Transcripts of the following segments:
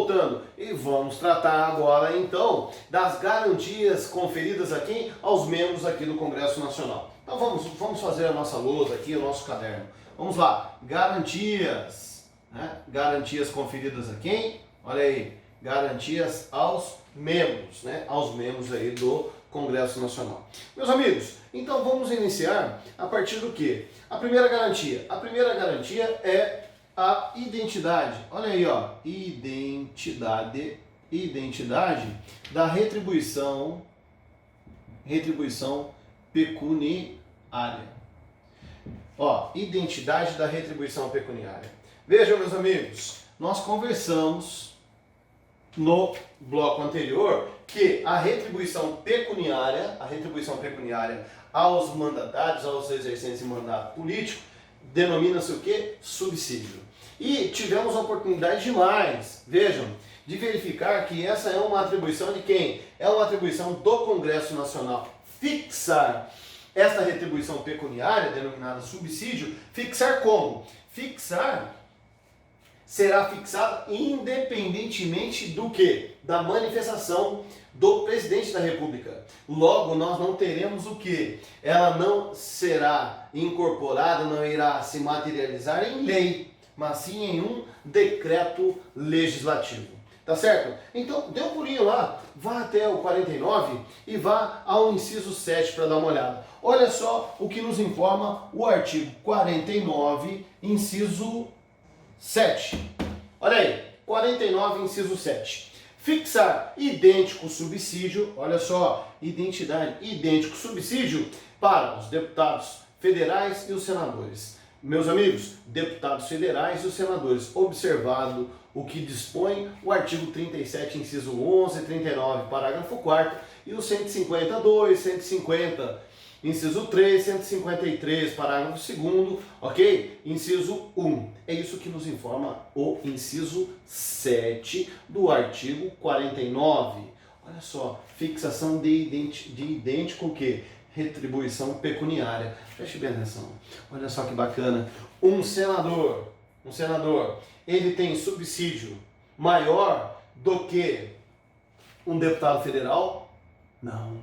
voltando. E vamos tratar agora então das garantias conferidas a quem? Aos membros aqui do Congresso Nacional. Então vamos fazer a nossa lousa aqui, o nosso caderno. Vamos lá, garantias, né? Garantias conferidas a quem? Olha aí, garantias aos membros, né? Aos membros aí do Congresso Nacional. Meus amigos, então vamos iniciar a partir do quê? A primeira garantia é a identidade. Olha aí, ó, identidade da retribuição pecuniária. Ó, identidade da retribuição pecuniária. Vejam, meus amigos, nós conversamos no bloco anterior que a retribuição pecuniária aos mandatários, aos exercentes de mandato político, denomina-se o quê? Subsídio. E tivemos a oportunidade demais, vejam, de verificar que essa é uma atribuição de quem? É uma atribuição do Congresso Nacional. Fixar esta retribuição pecuniária, denominada subsídio, fixar como? Fixar será fixada independentemente do que? Da manifestação do presidente da República. Logo, nós não teremos o que? Ela não será incorporada, não irá se materializar em lei, mas sim em um decreto legislativo. Tá certo? Então, dê um pulinho lá, vá até o 49 e vá ao inciso 7 para dar uma olhada. Olha só o que nos informa o artigo 49, inciso 7. Olha aí, 49, inciso 7. Fixar idêntico subsídio, olha só, identidade, idêntico subsídio para os deputados federais e os senadores. Meus amigos, deputados federais e os senadores, observado o que dispõe o artigo 37, inciso 11, 39, parágrafo 4º e o 152, 150, inciso 3, 153, parágrafo 2º, ok? Inciso 1. É isso que nos informa o inciso 7 do artigo 49. Olha só, fixação de idêntico o quê? Retribuição pecuniária. Preste bem atenção. Olha só que bacana. Um senador, ele tem subsídio maior do que um deputado federal? Não,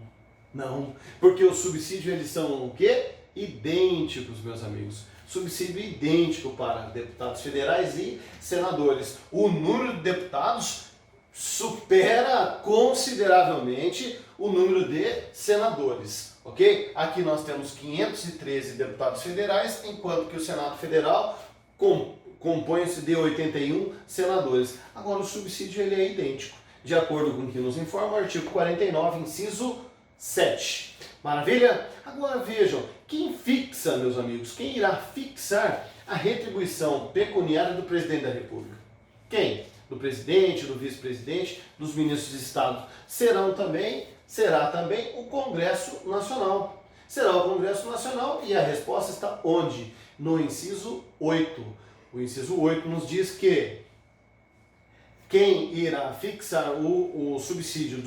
porque os subsídios eles são o quê? Idênticos, meus amigos. Subsídio idêntico para deputados federais e senadores. O número de deputados supera consideravelmente o número de senadores, ok? Aqui nós temos 513 deputados federais, enquanto que o Senado Federal compõe-se de 81 senadores. Agora o subsídio ele é idêntico, de acordo com o que nos informa o artigo 49, inciso 7. Maravilha? Agora vejam, quem fixa, meus amigos, quem irá fixar a retribuição pecuniária do presidente da República? Quem? Do presidente, do vice-presidente, dos ministros de Estado. Será também o Congresso Nacional. Será o Congresso Nacional e a resposta está onde? No inciso 8. O inciso 8 nos diz que quem irá fixar o subsídio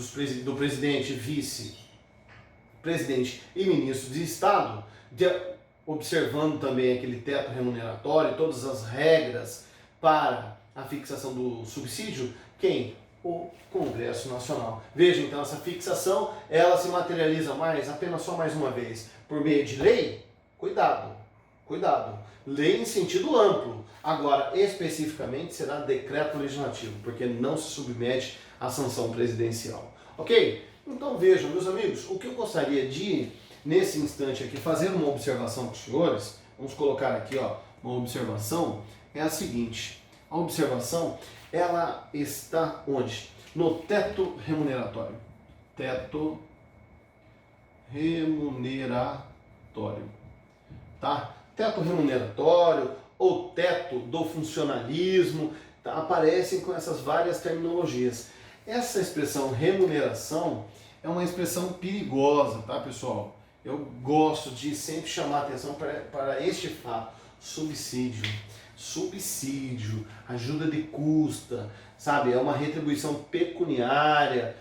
do presidente, vice-presidente e ministro de Estado, observando também aquele teto remuneratório, todas as regras para a fixação do subsídio, quem? O Congresso Nacional. Veja, então, essa fixação, ela se materializa apenas só mais uma vez, por meio de lei? Cuidado. Lei em sentido amplo. Agora, especificamente, será decreto legislativo, porque não se submete à sanção presidencial. Ok? Então vejam, meus amigos, o que eu gostaria de, nesse instante aqui, fazer uma observação para os senhores, vamos colocar aqui, ó, uma observação, é a seguinte. A observação, ela está onde? No teto remuneratório. Teto remuneratório. Tá? Teto remuneratório ou teto do funcionalismo, tá? Aparecem com essas várias terminologias. Essa expressão remuneração é uma expressão perigosa, tá, pessoal? Eu gosto de sempre chamar a atenção para este fato. Subsídio, ajuda de custa, sabe? É uma retribuição pecuniária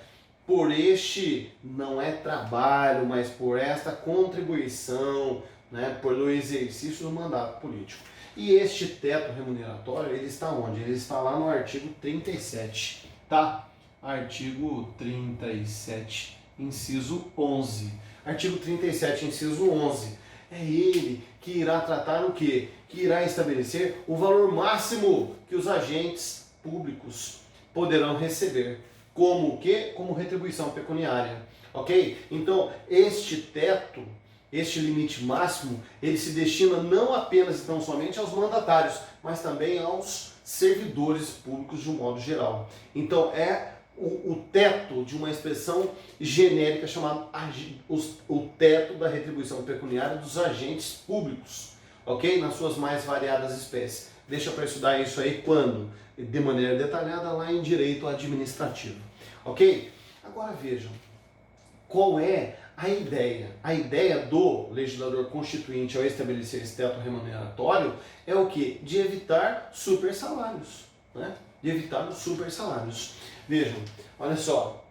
por este, não é trabalho, mas por esta contribuição, né, pelo exercício do mandato político. E este teto remuneratório, ele está onde? Ele está lá no artigo 37. tá? Artigo 37, inciso 11. Artigo 37, inciso 11. É ele que irá tratar o quê? Que irá estabelecer o valor máximo que os agentes públicos poderão receber. Como o quê? Como retribuição pecuniária. Ok? Então, este teto, este limite máximo, ele se destina não apenas e tão somente aos mandatários, mas também aos servidores públicos de um modo geral. Então, é o teto de uma expressão genérica chamada o teto da retribuição pecuniária dos agentes públicos, ok? Nas suas mais variadas espécies. Deixa para estudar isso aí quando? De maneira detalhada lá em direito administrativo, ok? Agora vejam, qual é a ideia? A ideia do legislador constituinte ao estabelecer esse teto remuneratório é o quê? De evitar super salários, né? De evitar os super salários. Vejam, olha só,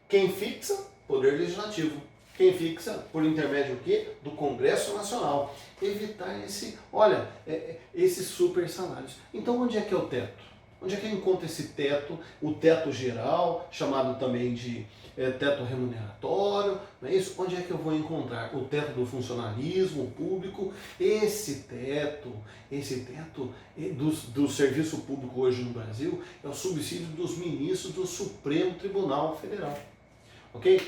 quem fixa? Poder Legislativo. Quem fixa? Por intermédio o quê? Do Congresso Nacional. Evitar esses super salários. Então onde é que é o teto? Onde é que eu encontro esse teto? O teto geral, chamado também de teto remuneratório, não é isso? Onde é que eu vou encontrar? O teto do funcionalismo público. Esse teto do serviço público hoje no Brasil é o subsídio dos ministros do Supremo Tribunal Federal. Ok?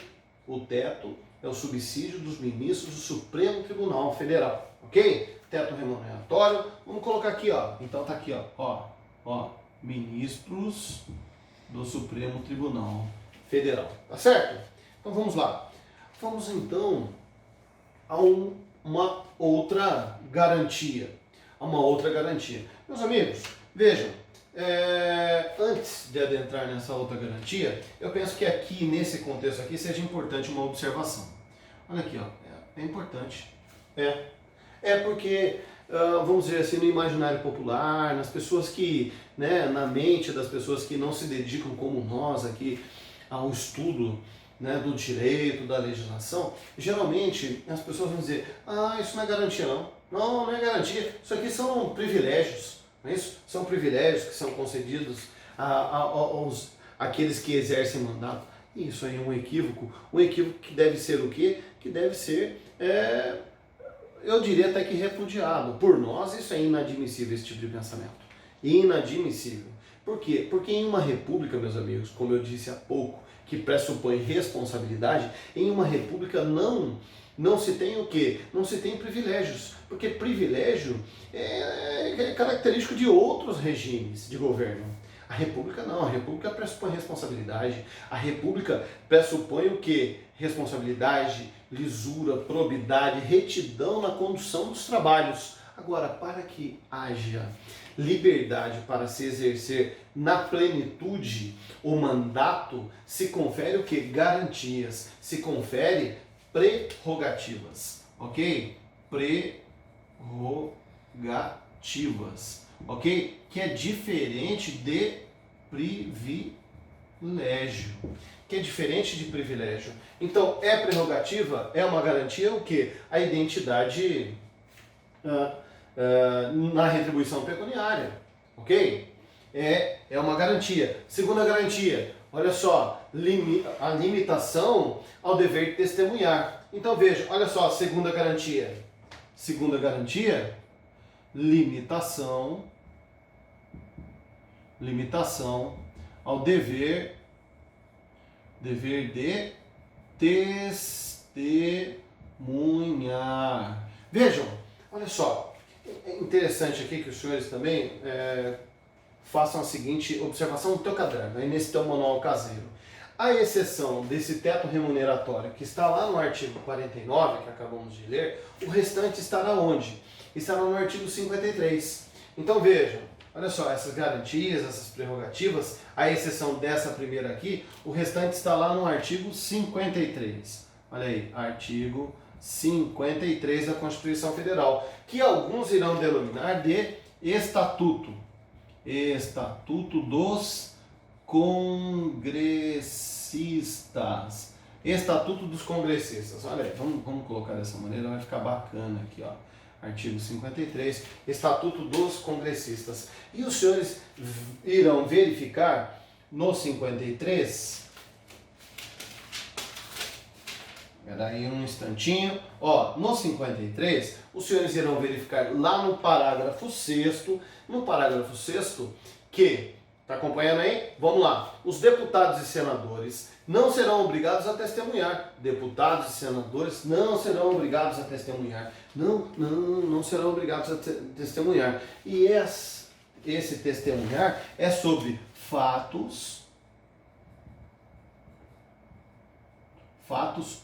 O teto é o subsídio dos ministros do Supremo Tribunal Federal. Ok? Teto remuneratório. Vamos colocar aqui, ó. Então tá aqui, ó. Ministros do Supremo Tribunal Federal. Tá certo? Então vamos lá. Vamos então a uma outra garantia. Meus amigos, vejam, antes de adentrar nessa outra garantia, eu penso que aqui, nesse contexto aqui, seja importante uma observação. Olha aqui, ó, é importante. É porque, vamos dizer assim, no imaginário popular, nas pessoas que, né, na mente das pessoas que não se dedicam como nós aqui ao estudo, né, do direito, da legislação, geralmente as pessoas vão dizer, isso não é garantia não. Não é garantia, isso aqui são privilégios, não é isso? São privilégios que são concedidos àqueles que exercem mandato. Isso aí é um equívoco que deve ser o quê? Que deve ser, eu diria até que repudiado. Por nós isso é inadmissível, esse tipo de pensamento. Inadmissível. Por quê? Porque em uma república, meus amigos, como eu disse há pouco, que pressupõe responsabilidade, em uma república não se tem o quê? Não se tem privilégios, porque privilégio é característico de outros regimes de governo. A república não, a república pressupõe responsabilidade, a república pressupõe o quê? Responsabilidade, lisura, probidade, retidão na condução dos trabalhos. Agora, para que haja liberdade para se exercer na plenitude o mandato, se confere o que? Garantias, se confere prerrogativas, ok? Prerrogativas, ok? Que é diferente de privilégio. Então, é prerrogativa, é uma garantia o quê? A identidade na retribuição pecuniária, ok? É uma garantia. Segunda garantia, olha só, a limitação ao dever de testemunhar. Então veja, olha só, segunda garantia, limitação ao dever de testemunhar. Vejam, olha só, é interessante aqui que os senhores também façam a seguinte observação no teu caderno, aí nesse teu manual caseiro. A exceção desse teto remuneratório que está lá no artigo 49, que acabamos de ler, o restante estará onde? Estará no artigo 53. Então vejam, olha só, essas garantias, essas prerrogativas, a exceção dessa primeira aqui, o restante está lá no artigo 53. Olha aí, artigo 53 da Constituição Federal, que alguns irão denominar de Estatuto dos Congressistas. Estatuto dos Congressistas. Olha aí, vamos colocar dessa maneira, vai ficar bacana aqui, ó. Artigo 53, Estatuto dos Congressistas. E os senhores irão verificar no 53, espera aí um instantinho, ó, no 53, os senhores irão verificar lá no parágrafo 6º, que, tá acompanhando aí? Vamos lá, os deputados e senadores não serão obrigados a testemunhar. Deputados e senadores não serão obrigados a testemunhar. Não serão obrigados a testemunhar. E esse testemunhar é sobre fatos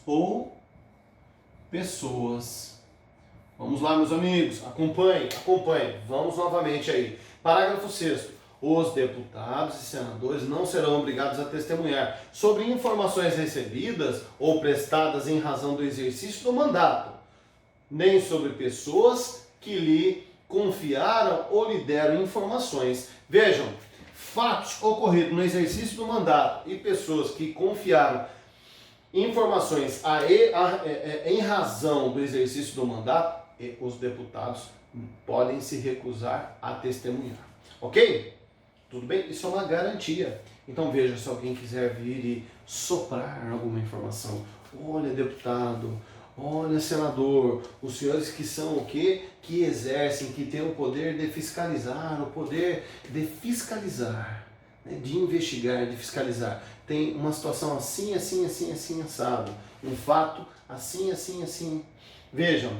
ou pessoas. Vamos lá, meus amigos, acompanhem. Vamos novamente aí. Parágrafo 6º. Os deputados e senadores não serão obrigados a testemunhar sobre informações recebidas ou prestadas em razão do exercício do mandato, nem sobre pessoas que lhe confiaram ou lhe deram informações. Vejam, fatos ocorridos no exercício do mandato e pessoas que confiaram informações em razão do exercício do mandato, os deputados podem se recusar a testemunhar. Ok? Tudo bem? Isso é uma garantia. Então veja, se alguém quiser vir e soprar alguma informação, olha, deputado, olha, senador, os senhores que são o quê? Que exercem, que têm o poder de fiscalizar, né? De investigar, de fiscalizar. Tem uma situação assim, assado. Um fato assim. Vejam,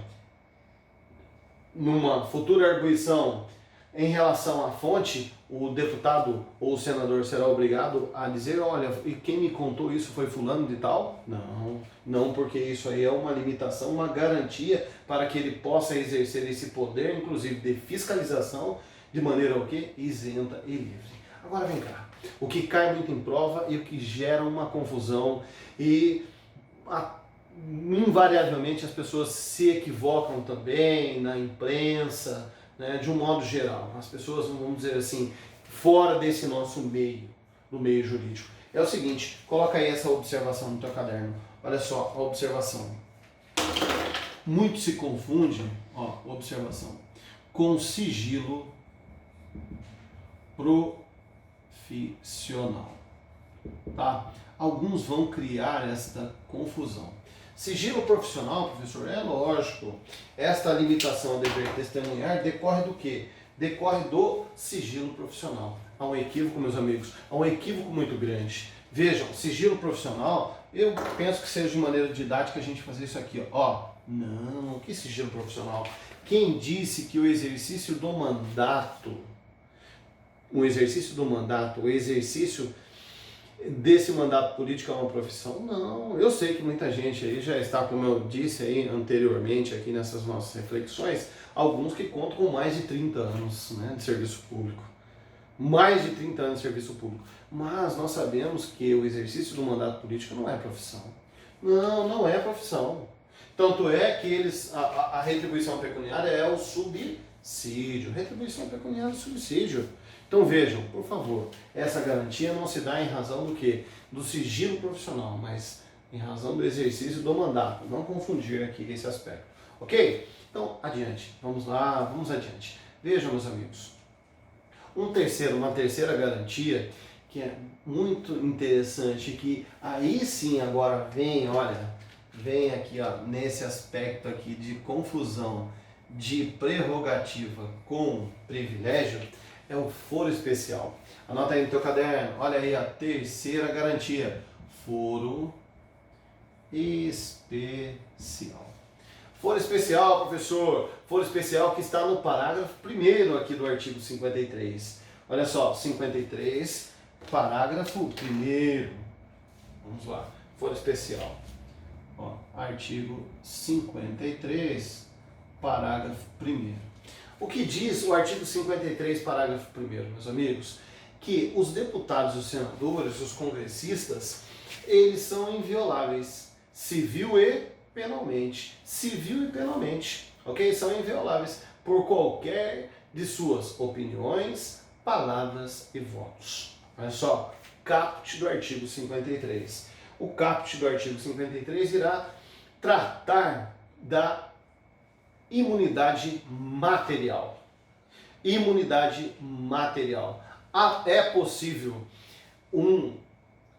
numa futura arguição em relação à fonte, o deputado ou o senador será obrigado a dizer, olha, e quem me contou isso foi fulano de tal? Não, porque isso aí é uma limitação, uma garantia para que ele possa exercer esse poder, inclusive de fiscalização, de maneira o quê? Isenta e livre. Agora vem cá, o que cai muito em prova e o que gera uma confusão e invariavelmente as pessoas se equivocam também na imprensa, né, de um modo geral, as pessoas, vamos dizer assim, fora desse nosso meio, no meio jurídico. É o seguinte, coloca aí essa observação no teu caderno. Olha só, a observação. Muito se confunde, ó, observação, com sigilo profissional, tá? Alguns vão criar esta confusão. Sigilo profissional, professor, é lógico. Esta limitação a dever testemunhar decorre do quê? Decorre do sigilo profissional. Há um equívoco, meus amigos, há um equívoco muito grande. Vejam, sigilo profissional, eu penso que seja de maneira didática a gente fazer isso aqui, ó. Não, que sigilo profissional? Quem disse que o exercício do mandato, o exercício desse mandato político é uma profissão? Não, eu sei que muita gente aí já está, como eu disse aí anteriormente aqui nessas nossas reflexões, alguns que contam com mais de 30 anos, né, de serviço público. Mais de 30 anos de serviço público. Mas nós sabemos que o exercício do mandato político não é profissão. Não é profissão. Tanto é que a retribuição pecuniária é o subsídio. Retribuição pecuniária é o subsídio. Então vejam, por favor, essa garantia não se dá em razão do quê? Do sigilo profissional, mas em razão do exercício do mandato. Não confundir aqui esse aspecto. Ok? Então, adiante. Vamos lá, vamos adiante. Vejam, meus amigos. Uma terceira garantia que é muito interessante, que aí sim agora vem aqui, ó, nesse aspecto aqui de confusão de prerrogativa com privilégio, é o foro especial. Anota aí no teu caderno, olha aí a terceira garantia, foro especial. Foro especial, professor, foro especial que está no parágrafo 1º aqui do artigo 53. Olha só, 53, parágrafo 1º. Vamos lá, foro especial. Ó, artigo 53, parágrafo 1º. O que diz o artigo 53, parágrafo 1º, meus amigos? Que os deputados, os senadores, os congressistas, eles são invioláveis, civil e penalmente. Civil e penalmente, ok? São invioláveis por qualquer de suas opiniões, palavras e votos. Olha só, caput do artigo 53. O caput do artigo 53 irá tratar da imunidade material. Imunidade material. É possível um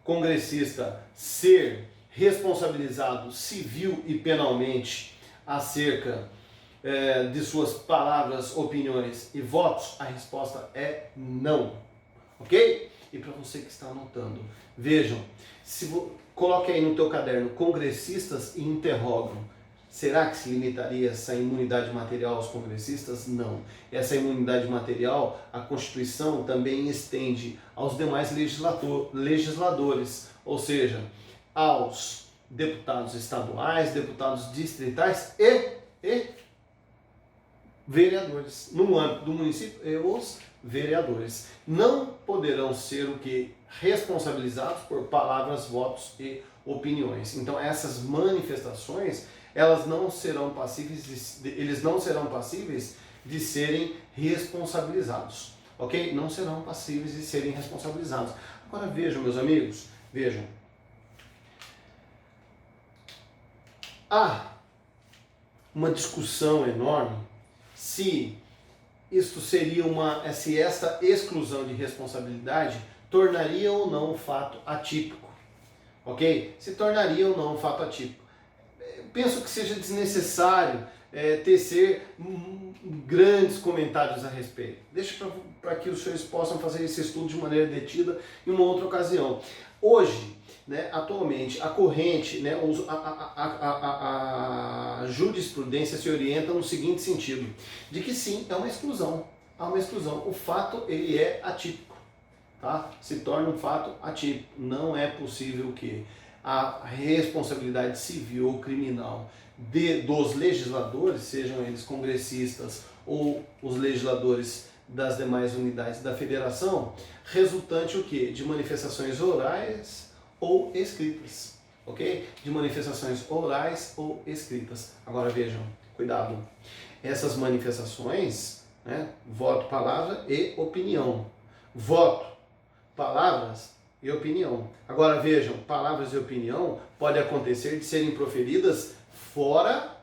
congressista ser responsabilizado civil e penalmente acerca de suas palavras, opiniões e votos? A resposta é não, ok? E para você que está anotando, vejam, coloque aí no teu caderno congressistas e interrogam. Será que se limitaria essa imunidade material aos congressistas? Não. Essa imunidade material, a Constituição também estende aos demais legisladores, ou seja, aos deputados estaduais, deputados distritais e vereadores. No âmbito do município, e os vereadores não poderão ser o que? Responsabilizados por palavras, votos e opiniões. Então essas manifestações, elas não serão passíveis eles não serão passíveis de serem responsabilizados, ok? Não serão passíveis de serem responsabilizados. Agora vejam, meus amigos, vejam. Há uma discussão enorme se isto seria se esta exclusão de responsabilidade tornaria ou não o fato atípico, ok? Se tornaria ou não um fato atípico. Penso que seja desnecessário tecer grandes comentários a respeito. Deixa para que os senhores possam fazer esse estudo de maneira detida em uma outra ocasião. Hoje, né, atualmente, a corrente, né, a jurisprudência se orienta no seguinte sentido, de que sim, é uma exclusão. Há uma exclusão. O fato, ele é atípico. Tá? Se torna um fato atípico. Não é possível que a responsabilidade civil ou criminal dos legisladores, sejam eles congressistas ou os legisladores das demais unidades da federação, resultante o quê? De manifestações orais ou escritas, ok? De manifestações orais ou escritas. Agora vejam, cuidado, essas manifestações, né, voto, palavra e opinião. Voto, palavras e opinião. Agora vejam, palavras e opinião pode acontecer de serem proferidas fora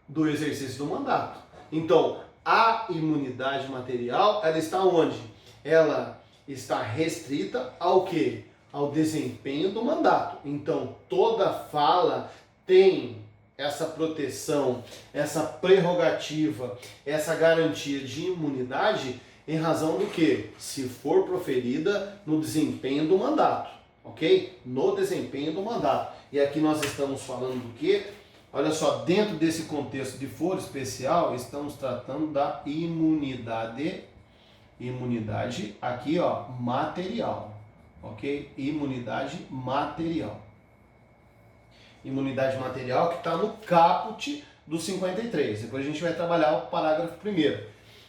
do exercício do mandato. Então, a imunidade material, ela está onde? Ela está restrita ao quê? Ao desempenho do mandato. Então, toda fala tem essa proteção, essa prerrogativa, essa garantia de imunidade em razão do que? Se for proferida no desempenho do mandato, ok? No desempenho do mandato. E aqui nós estamos falando do que? Olha só, dentro desse contexto de foro especial, estamos tratando da imunidade aqui, ó, material, ok? Imunidade material. Imunidade material que está no caput do 53. Depois a gente vai trabalhar o parágrafo 1º,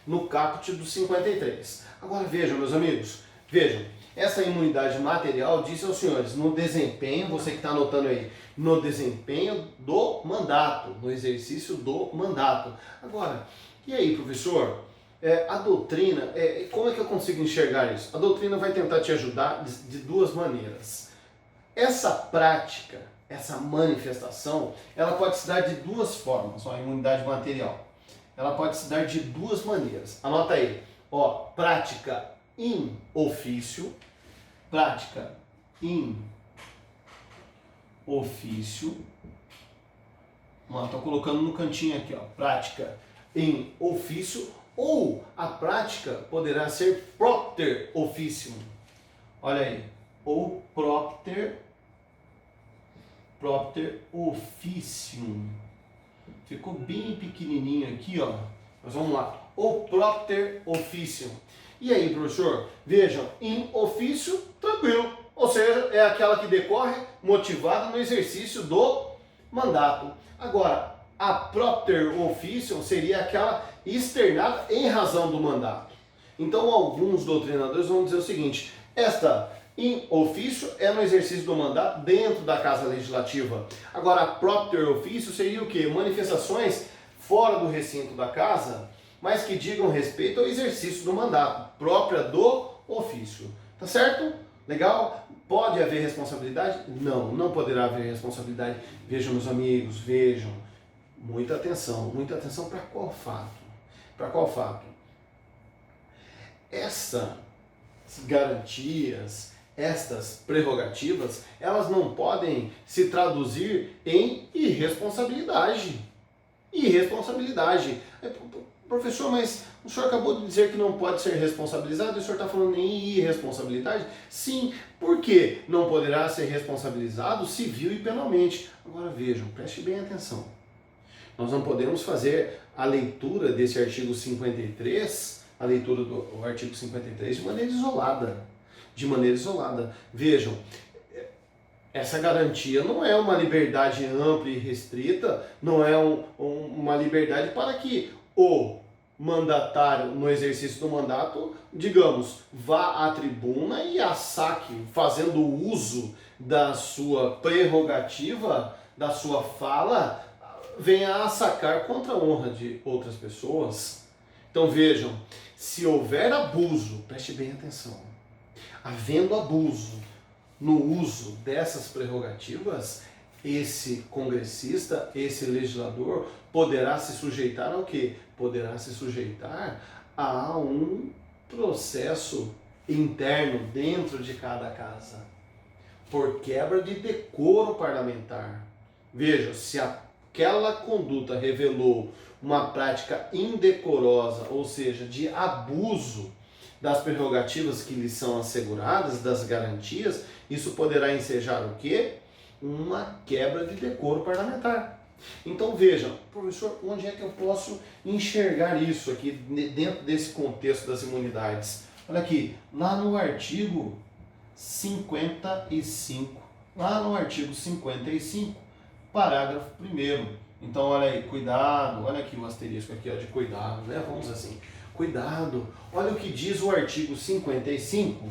no caput do 53. Agora vejam, meus amigos, vejam, essa imunidade material diz aos senhores, no desempenho, você que está anotando aí, no desempenho do mandato, no exercício do mandato. Agora, e aí, professor? A doutrina, como é que eu consigo enxergar isso? A doutrina vai tentar te ajudar de duas maneiras. Essa prática, essa manifestação, ela pode se dar de duas formas, a imunidade material. Ela pode se dar de duas maneiras. Anota aí, ó, prática in ofício, prática in ofício. Estou colocando no cantinho aqui, ó, prática em ofício, ou a prática poderá ser propter officium. Olha aí, ou propter officium. Ficou bem pequenininho aqui, ó. Mas vamos lá. O propter officium. E aí, professor? Vejam, in ofício, tranquilo. Ou seja, é aquela que decorre motivada no exercício do mandato. Agora, a propter officium seria aquela externada em razão do mandato. Então, alguns doutrinadores vão dizer o seguinte: esta in ofício é no exercício do mandato dentro da Casa Legislativa. Agora, a propter ofício seria o quê? Manifestações fora do recinto da Casa, mas que digam respeito ao exercício do mandato, própria do ofício. Tá certo? Legal? Pode haver responsabilidade? Não, não poderá haver responsabilidade. Vejam, meus amigos, vejam. Muita atenção para qual fato? Para qual fato? Essas garantias, estas prerrogativas, elas não podem se traduzir em irresponsabilidade. Irresponsabilidade. Professor, mas o senhor acabou de dizer que não pode ser responsabilizado e o senhor está falando em irresponsabilidade? Sim, porque não poderá ser responsabilizado civil e penalmente. Agora vejam, preste bem atenção. Nós não podemos fazer a leitura desse artigo 53, a leitura do artigo 53 de maneira isolada. De maneira isolada. Vejam, essa garantia não é uma liberdade ampla e restrita, não é uma liberdade para que o mandatário, no exercício do mandato, digamos, vá à tribuna e a saque, fazendo uso da sua prerrogativa, da sua fala, venha a sacar contra a honra de outras pessoas. Então vejam, se houver abuso, preste bem atenção, havendo abuso no uso dessas prerrogativas, esse congressista, esse legislador, poderá se sujeitar ao quê? Poderá se sujeitar a um processo interno dentro de cada casa, por quebra de decoro parlamentar. Veja, se aquela conduta revelou uma prática indecorosa, ou seja, de abuso das prerrogativas que lhe são asseguradas, das garantias, isso poderá ensejar o quê? Uma quebra de decoro parlamentar. Então vejam, professor, onde é que eu posso enxergar isso aqui dentro desse contexto das imunidades? Olha aqui, lá no artigo 55, parágrafo 1º. Então olha aí, cuidado, olha aqui o asterisco aqui, ó, de cuidado, né? Vamos assim, cuidado, olha o que diz o artigo 55,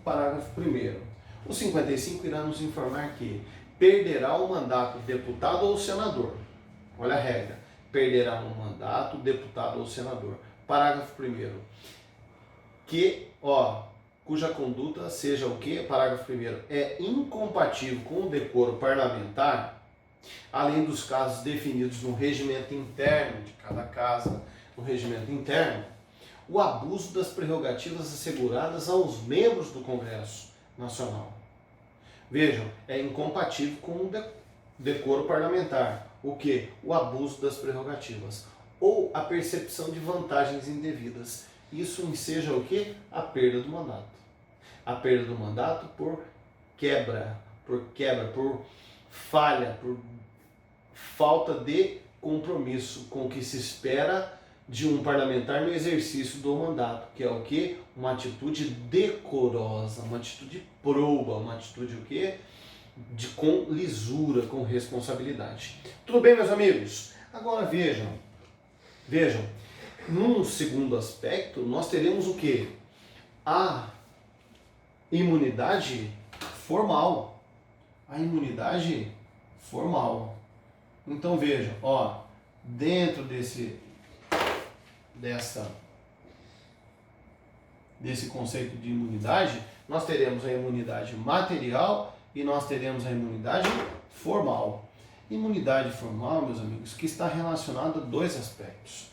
parágrafo 1º. O 55 irá nos informar que perderá o mandato deputado ou senador. Olha a regra, perderá o mandato deputado ou senador. Parágrafo 1º. Cuja conduta seja o quê? Parágrafo 1º. É incompatível com o decoro parlamentar, além dos casos definidos no regimento interno de cada casa, no regimento interno, o abuso das prerrogativas asseguradas aos membros do Congresso Nacional. Vejam, é incompatível com o decoro parlamentar. O que? O abuso das prerrogativas. Ou a percepção de vantagens indevidas. Isso enseja o que? A perda do mandato. A perda do mandato por quebra, por falha, por falta de compromisso com o que se espera de um parlamentar no exercício do mandato, que é o que? Uma atitude decorosa, uma atitude proba, uma atitude o quê? Com lisura, com responsabilidade. Tudo bem, meus amigos? Agora vejam, num segundo aspecto, nós teremos o quê? A imunidade formal. A imunidade formal. Então vejam, dentro desse conceito de imunidade, nós teremos a imunidade material e nós teremos a imunidade formal. Imunidade formal, meus amigos, que está relacionada a dois aspectos.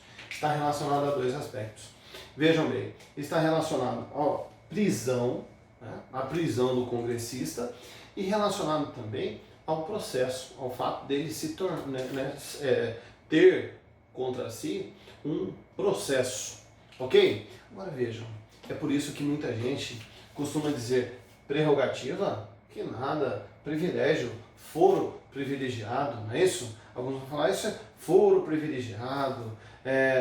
Vejam bem, está relacionado à prisão, né, a prisão do congressista, e relacionado também ao processo, ao fato dele se tornar, ter contra si um processo, ok? Agora vejam, é por isso que muita gente costuma dizer prerrogativa, que nada, privilégio, foro privilegiado, não é isso? Alguns vão falar, isso é foro privilegiado,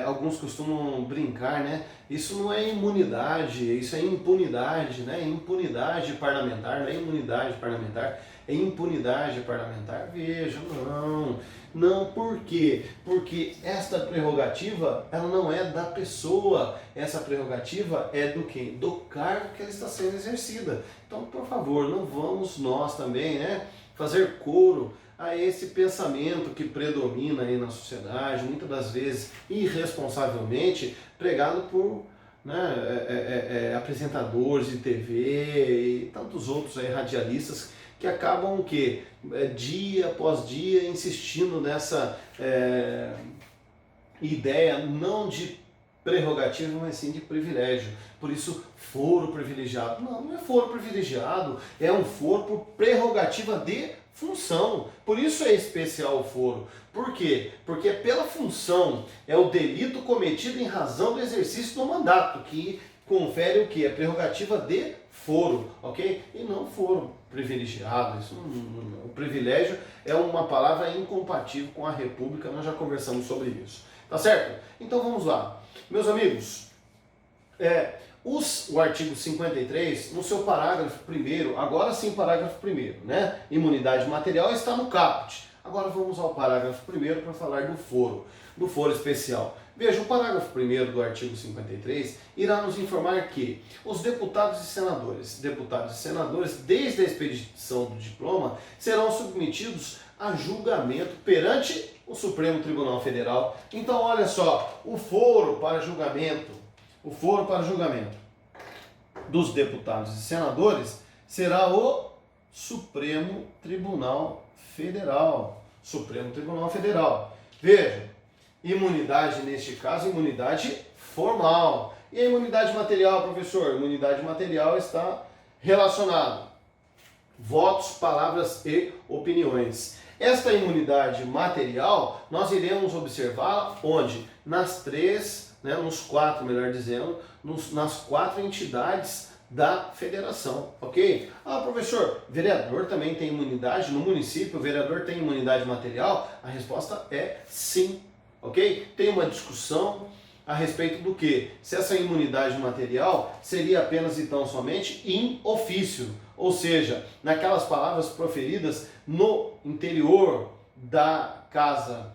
alguns costumam brincar, né? Isso não é imunidade, isso é impunidade, né? Impunidade parlamentar, não é imunidade parlamentar, é impunidade parlamentar. Vejam, não, por quê? Porque esta prerrogativa, ela não é da pessoa, essa prerrogativa é do quê? Do cargo que ela está sendo exercida. Então, por favor, não vamos nós também, né, fazer coro a esse pensamento que predomina aí na sociedade, muitas das vezes irresponsavelmente, pregado por apresentadores de TV e tantos outros aí, radialistas, que acabam dia após dia insistindo nessa ideia não de prerrogativa, mas sim de privilégio. Por isso, foro privilegiado. Não, não é foro privilegiado, é um foro por prerrogativa de função. Por isso é especial o foro. Por quê? Porque pela função é o delito cometido em razão do exercício do mandato, que confere o que? A prerrogativa de foro, ok? E não foro privilegiado. O privilégio é uma palavra incompatível com a república, nós já conversamos sobre isso. Tá certo? Então vamos lá. Meus amigos, o artigo 53, no seu parágrafo 1º, agora sim parágrafo 1º, né? Imunidade material está no caput. Agora vamos ao parágrafo 1º para falar do foro especial. Veja, o parágrafo 1º do artigo 53 irá nos informar que os deputados e senadores, desde a expedição do diploma, serão submetidos a julgamento perante o Supremo Tribunal Federal. Então, olha só, o foro para julgamento dos deputados e senadores será o Supremo Tribunal Federal. Supremo Tribunal Federal. Veja, imunidade neste caso, imunidade formal. E a imunidade material, professor? Imunidade material está relacionada votos, palavras e opiniões. Esta imunidade material, nós iremos observar onde? Nas quatro entidades da federação, ok? Ah, professor, vereador também tem imunidade no município, o vereador tem imunidade material? A resposta é sim, ok? Tem uma discussão a respeito do que? Se essa imunidade material seria apenas e tão somente in officio, ou seja, naquelas palavras proferidas no interior da casa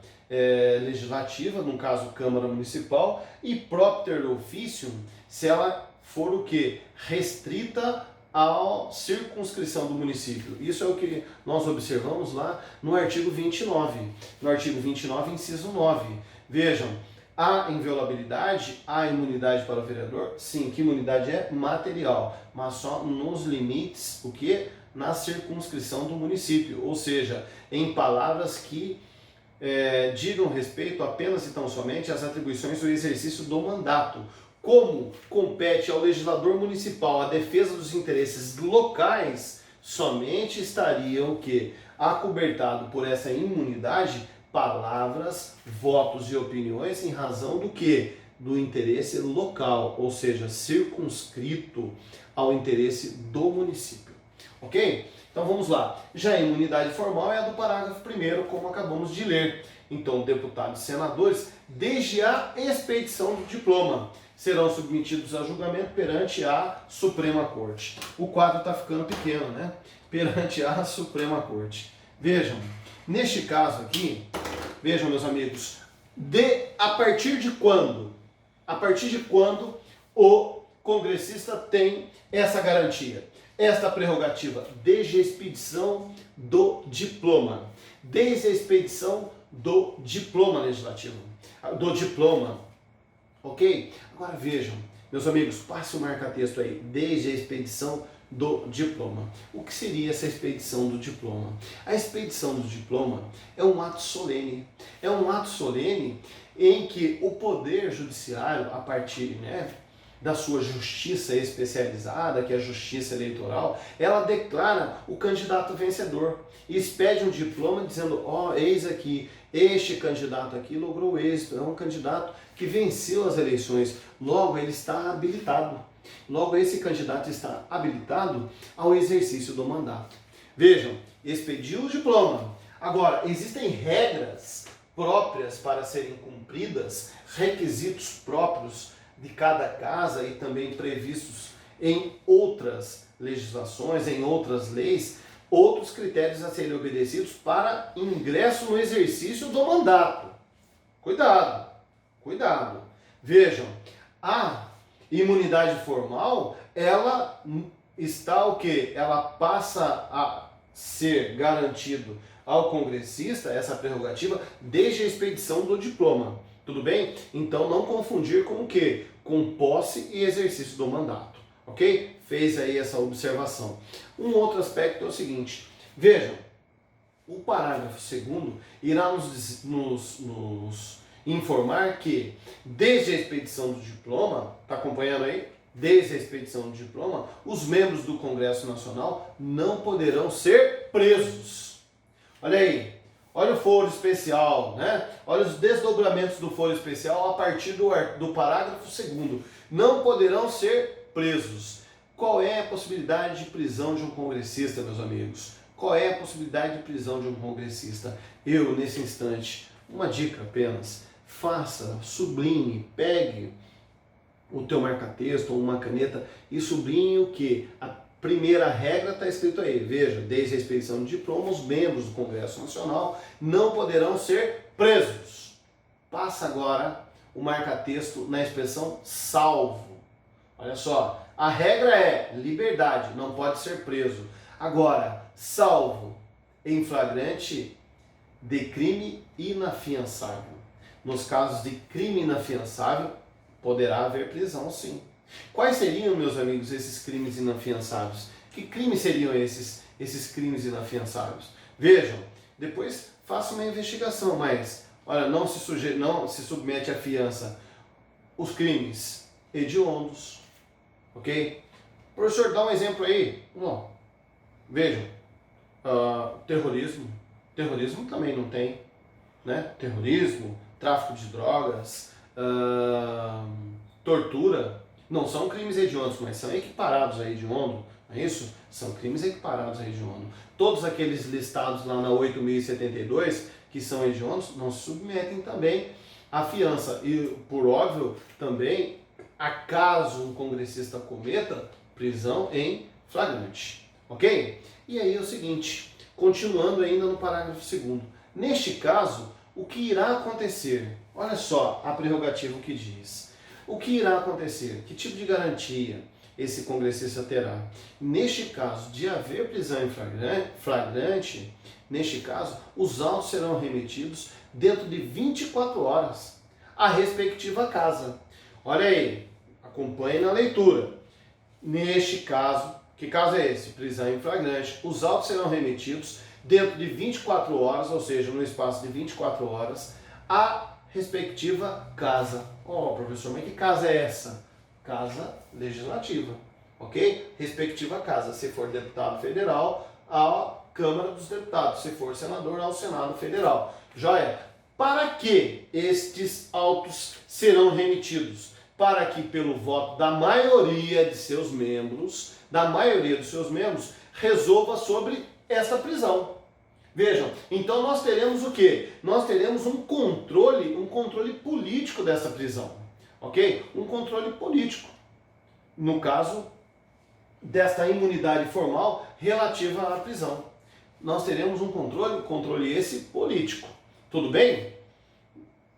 legislativa, no caso Câmara Municipal, e propter officium, se ela for o que? Restrita à circunscrição do município. Isso é o que nós observamos lá no artigo 29. No artigo 29, inciso 9. Vejam, há inviolabilidade, há imunidade para o vereador? Sim, que imunidade é? Material, mas só nos limites, o que? Na circunscrição do município, ou seja, em palavras que digam respeito apenas e tão somente às atribuições do exercício do mandato. Como compete ao legislador municipal a defesa dos interesses locais, somente estaria o quê? Acobertado por essa imunidade palavras, votos e opiniões em razão do quê? Do interesse local, ou seja, circunscrito ao interesse do município. Ok? Então vamos lá. Já a imunidade formal é a do parágrafo 1º, como acabamos de ler. Então, deputados e senadores, desde a expedição do diploma, serão submetidos a julgamento perante a Suprema Corte. O quadro está ficando pequeno, né? Perante a Suprema Corte. Vejam, neste caso aqui, vejam, meus amigos, a partir de quando? A partir de quando o congressista tem essa garantia, esta prerrogativa? Desde a expedição do diploma. Desde a expedição do diploma legislativo. Do diploma. Ok? Agora vejam, meus amigos, passe o marca-texto aí. Desde a expedição do diploma. O que seria essa expedição do diploma? A expedição do diploma é um ato solene. É um ato solene em que o Poder Judiciário, a partir da sua justiça especializada, que é a justiça eleitoral, ela declara o candidato vencedor e expede um diploma dizendo, eis aqui, este candidato aqui logrou êxito, é um candidato que venceu as eleições, logo ele está habilitado. Logo, esse candidato está habilitado ao exercício do mandato. Vejam, expediu o diploma. Agora, existem regras próprias para serem cumpridas, requisitos próprios de cada casa e também previstos em outras legislações, em outras leis, outros critérios a serem obedecidos para ingresso no exercício do mandato. Cuidado, cuidado. Vejam, a imunidade formal, ela está o quê? Ela passa a ser garantido ao congressista, essa prerrogativa, desde a expedição do diploma. Tudo bem? Então não confundir com o quê? Com posse e exercício do mandato. Ok? Fez aí essa observação. Um outro aspecto é o seguinte. Vejam, o parágrafo 2º irá nos informar que, desde a expedição do diploma, está acompanhando aí? Desde a expedição do diploma, os membros do Congresso Nacional não poderão ser presos. Olha aí, olha o foro especial, né? Olha os desdobramentos do foro especial a partir do parágrafo 2º. Não poderão ser presos. Qual é a possibilidade de prisão de um congressista, meus amigos? Qual é a possibilidade de prisão de um congressista? Eu, nesse instante, uma dica apenas, faça, sublinhe, pegue o teu marca-texto ou uma caneta e sublinhe o que? A primeira regra está escrito aí, veja, desde a expedição de diploma, os membros do Congresso Nacional não poderão ser presos. Passa agora o marca-texto na expressão salvo. Olha só, a regra é liberdade, não pode ser preso. Agora, salvo em flagrante de crime inafiançável. Nos casos de crime inafiançável, poderá haver prisão, sim. Quais seriam, meus amigos, esses crimes inafiançáveis? Que crimes seriam esses crimes inafiançáveis? Vejam, depois faça uma investigação, mas olha, não se submete à fiança os crimes hediondos, ok? Professor, dá um exemplo aí. Não. Vejam, terrorismo também não tem, né? Terrorismo, tráfico de drogas, tortura, não são crimes hediondos, mas são equiparados a hediondo, não é isso? São crimes equiparados a hediondo. Todos aqueles listados lá na 8.072, que são hediondos, não se submetem também à fiança. E, por óbvio, também, acaso um congressista cometa, prisão em flagrante. Ok? E aí é o seguinte, continuando ainda no parágrafo 2º. Neste caso, o que irá acontecer? Olha só a prerrogativa que diz. O que irá acontecer? Que tipo de garantia esse congressista terá? Neste caso, de haver prisão em flagrante, neste caso, os autos serão remetidos dentro de 24 horas à respectiva casa. Olha aí, acompanhe na leitura. Neste caso, que caso é esse? Prisão em flagrante. Os autos serão remetidos dentro de 24 horas, ou seja, no espaço de 24 horas, à respectiva casa. Professor, mas que casa é essa? Casa legislativa, ok? Respectiva casa. Se for deputado federal, à Câmara dos Deputados. Se for senador, ao Senado Federal. Joia? Para que estes autos serão remetidos? Para que, pelo voto da maioria de seus membros, resolva sobre esta prisão. Vejam, então nós teremos o quê? Nós teremos um controle político dessa prisão, ok? Um controle político, no caso desta imunidade formal relativa à prisão. Nós teremos um controle esse político. Tudo bem?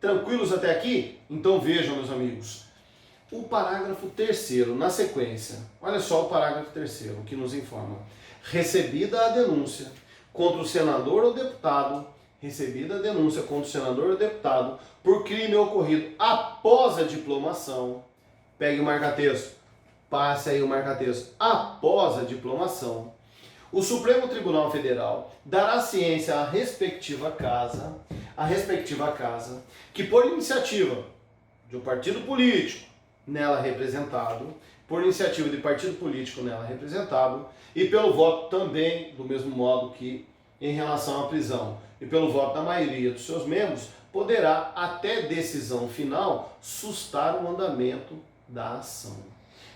Tranquilos até aqui? Então vejam, meus amigos, o parágrafo 3º, na sequência. Olha só o parágrafo 3º, que nos informa. Recebida a denúncia contra o senador ou deputado, por crime ocorrido após a diplomação, pegue o marca-texto, passe aí o marca-texto, após a diplomação, o Supremo Tribunal Federal dará ciência à respectiva casa, que por iniciativa de um partido político nela representado, e pelo voto também, do mesmo modo que em relação à prisão, e pelo voto da maioria dos seus membros, poderá, até decisão final, sustar o andamento da ação.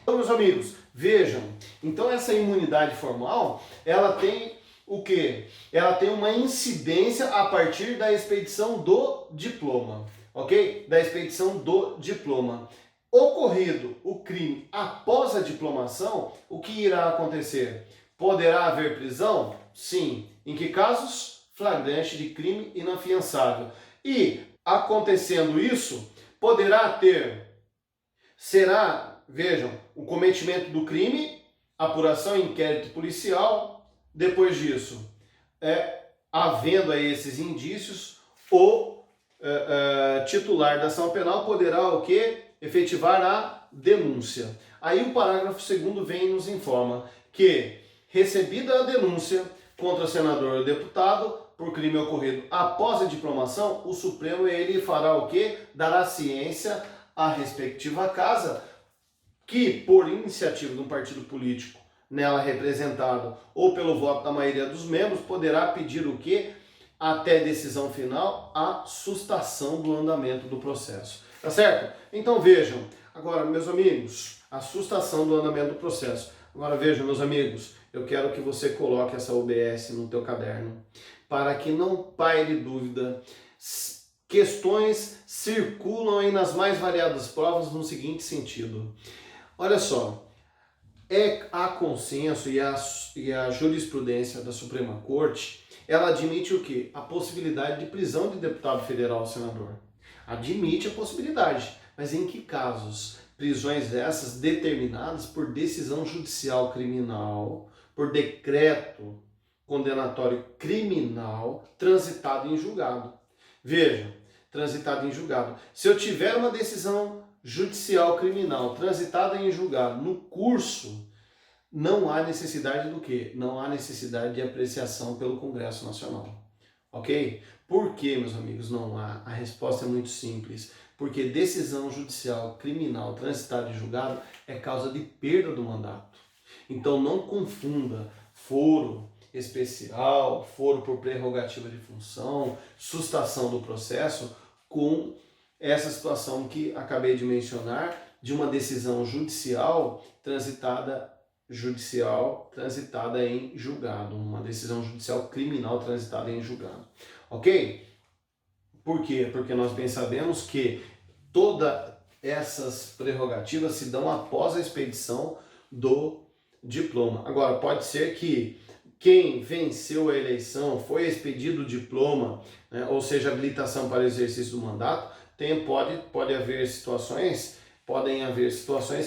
Então, meus amigos, vejam, então essa imunidade formal, ela tem o quê? Ela tem uma incidência a partir da expedição do diploma, ok? Da expedição do diploma. Ocorrido o crime após a diplomação, o que irá acontecer? Poderá haver prisão? Sim. Em que casos? Flagrante de crime inafiançável. E, acontecendo isso, vejam, o cometimento do crime, apuração e inquérito policial. Depois disso, havendo aí esses indícios, o titular da ação penal poderá o quê? Efetivar a denúncia. Aí o parágrafo 2º vem e nos informa que, recebida a denúncia contra senador ou deputado, por crime ocorrido após a diplomação, o Supremo ele fará o quê? Dará ciência à respectiva casa, que por iniciativa de um partido político nela representado ou pelo voto da maioria dos membros, poderá pedir o quê? Até decisão final, a sustação do andamento do processo. Tá certo? Então vejam, agora meus amigos, a sustação do andamento do processo. Agora vejam, meus amigos, eu quero que você coloque essa OBS no teu caderno, para que não paire dúvida. Questões circulam aí nas mais variadas provas no seguinte sentido. Olha só, a consenso e a jurisprudência da Suprema Corte, ela admite o quê? A possibilidade de prisão de deputado federal ou senador. Admite a possibilidade, mas em que casos? Prisões essas determinadas por decisão judicial criminal, por decreto condenatório criminal transitado em julgado. Veja, transitado em julgado. Se eu tiver uma decisão judicial criminal transitada em julgado no curso, não há necessidade do quê? Não há necessidade de apreciação pelo Congresso Nacional. Ok? Por que, meus amigos, não há? A resposta é muito simples. Porque decisão judicial criminal transitada em julgado é causa de perda do mandato. Então não confunda foro especial, foro por prerrogativa de função, sustação do processo com essa situação que acabei de mencionar de uma decisão judicial transitada em julgado, uma decisão judicial criminal transitada em julgado. Ok? Por quê? Porque nós bem sabemos que todas essas prerrogativas se dão após a expedição do diploma. Agora, pode ser que quem venceu a eleição, foi expedido o diploma, né, ou seja, habilitação para o exercício do mandato, podem haver situações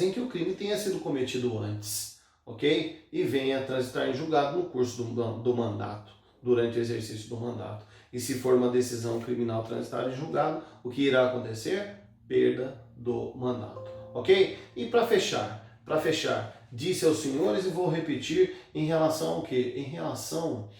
em que o crime tenha sido cometido antes, ok? E venha transitar em julgado no curso do mandato, durante o exercício do mandato. E se for uma decisão criminal transitada em julgado, o que irá acontecer? Perda do mandato, ok? E para fechar, disse aos senhores e vou repetir em relação ao quê? Em relação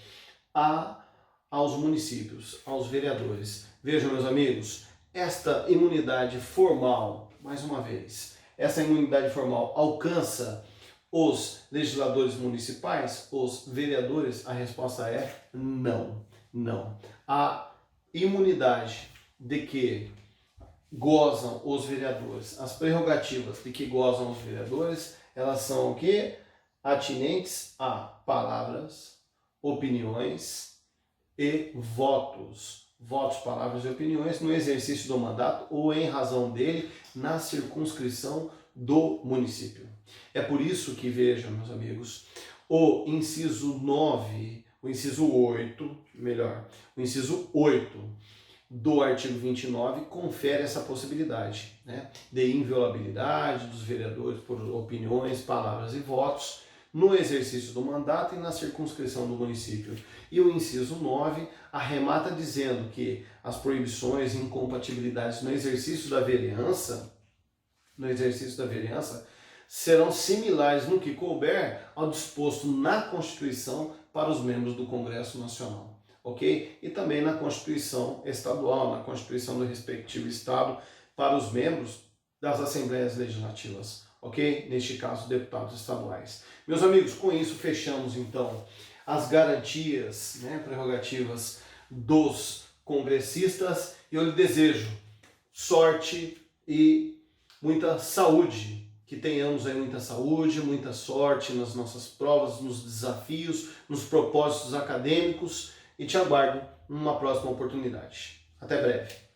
aos municípios, aos vereadores. Vejam, meus amigos, esta imunidade formal, mais uma vez, essa imunidade formal alcança os legisladores municipais, os vereadores? A resposta é não, não. A imunidade de que gozam os vereadores, as prerrogativas de que gozam os vereadores, elas são o quê? Atinentes a palavras, opiniões e votos. Votos, palavras e opiniões no exercício do mandato ou em razão dele na circunscrição do município. É por isso que, vejam, meus amigos, o inciso 8 do artigo 29 confere essa possibilidade, né, de inviolabilidade dos vereadores por opiniões, palavras e votos no exercício do mandato e na circunscrição do município. E o inciso 9 arremata dizendo que as proibições e incompatibilidades no exercício da vereança serão similares no que couber ao disposto na Constituição para os membros do Congresso Nacional, ok? E também na Constituição Estadual, na Constituição do respectivo Estado, para os membros das Assembleias Legislativas, ok? Neste caso, deputados estaduais. Meus amigos, com isso fechamos então as garantias, né, prerrogativas dos congressistas e eu lhe desejo sorte e muita saúde. Que tenhamos aí muita saúde, muita sorte nas nossas provas, nos desafios, nos propósitos acadêmicos e te aguardo numa próxima oportunidade. Até breve.